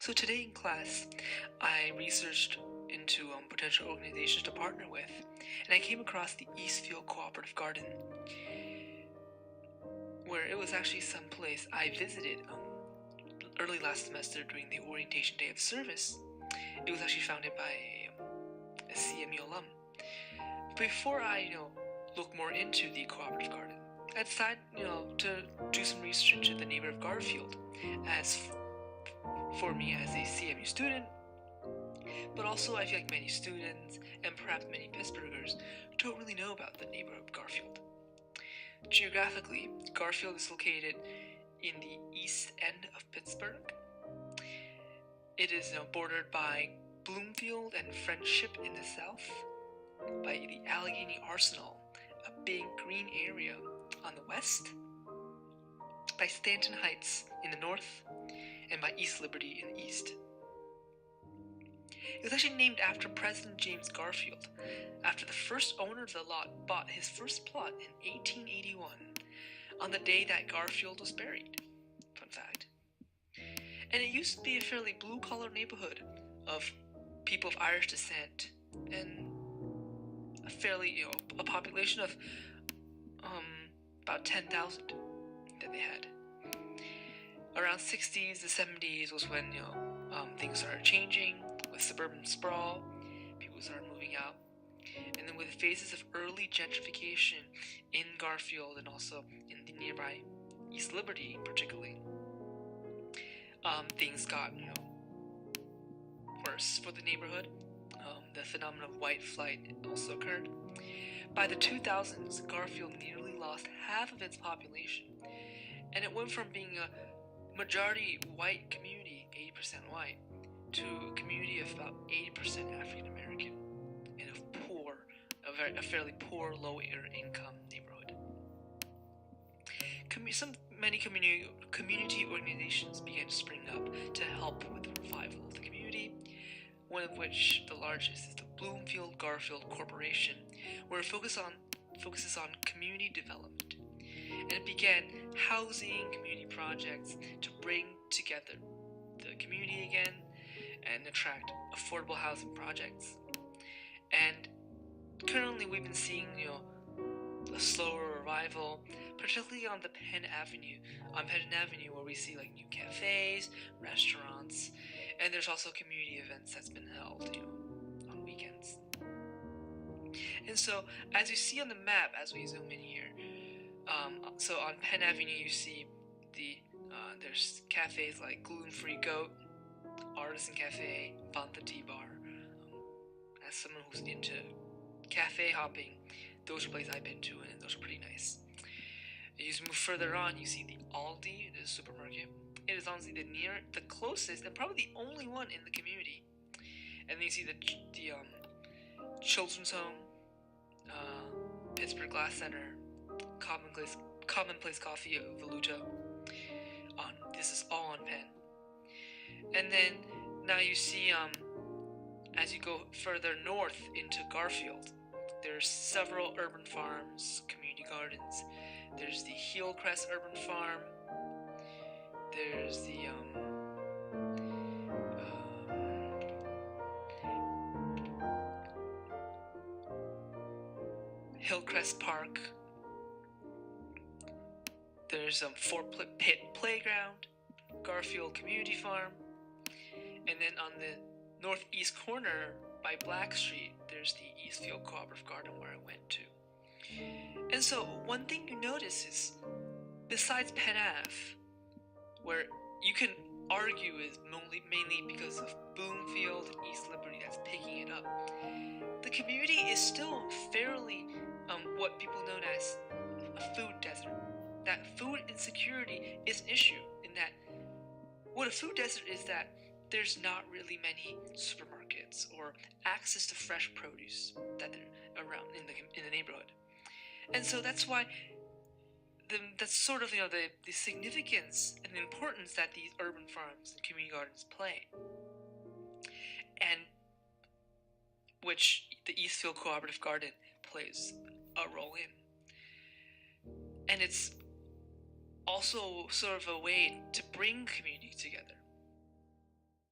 So today in class, I researched into potential organizations to partner with, and I came across the Eastfield Cooperative Garden, where it was actually some place I visited early last semester during the orientation day of service. It was actually founded by a CMU alum. Before I, look more into the Cooperative Garden, I decided, to do some research into the neighborhood of Garfield, as for me as a CMU student, but also I feel like many students, and perhaps many Pittsburghers, don't really know about the neighborhood of Garfield. Geographically, Garfield is located in the east end of Pittsburgh. It is bordered by Bloomfield and Friendship in the south, by the Allegheny Arsenal, a big green area on the west, by Stanton Heights in the north, and by East Liberty in the east. It was actually named after President James Garfield, after the first owner of the lot bought his first plot in 1881, on the day that Garfield was buried. Fun fact. And it used to be a fairly blue-collar neighborhood of people of Irish descent, and a fairly, a population of about 10,000 that they had. Around 60s to 70s was when things started changing with suburban sprawl. People started moving out, and then with phases of early gentrification in Garfield and also in the nearby East Liberty, particularly, things got worse for the neighborhood. The phenomenon of white flight also occurred. By the 2000s, Garfield nearly lost half of its population, and it went from being a majority white community, 80% white, to a community of about 80% African American, and a fairly poor, lower income neighborhood. Many community organizations began to spring up to help with the revival of the community, one of which, the largest, is the Bloomfield Garfield Corporation, where it focuses on community development. And it began housing community projects to bring together the community again and attract affordable housing projects. And currently we've been seeing, a slower revival, particularly on Penn Avenue, where we see like new cafes, restaurants, and there's also community events that's been held, on weekends. And so, as you see on the map, as we zoom in here, so on Penn Avenue you see there's cafes like Gluten Free Goat, Artisan Cafe, Fanta Tea Bar. As someone who's into cafe hopping, those are places I've been to, and those are pretty nice. As you move further on, you see the Aldi, the supermarket. It is honestly the closest and probably the only one in the community. And then you see the Children's Home, Pittsburgh Glass Center, Commonplace Coffee of Voluto. This is all on Penn. And then now you see, as you go further north into Garfield, there's several urban farms, community gardens. There's the Hillcrest Urban Farm. There's the Hillcrest Park. There's Fort Pitt Playground, Garfield Community Farm, and then on the northeast corner by Black Street, there's the Eastfield Cooperative Garden where I went to. And so one thing you notice is, besides Penn Ave, where you can argue is mainly because of Bloomfield and East Liberty that's picking it up, the community is still fairly what people know as a food desert. That food insecurity is an issue, in that what a food desert is that there's not really many supermarkets or access to fresh produce that are around in the neighborhood. And so that's why that's sort of the significance and the importance that these urban farms and community gardens play, and which the Eastfield Cooperative Garden plays a role in. And it's also sort of a way to bring community together.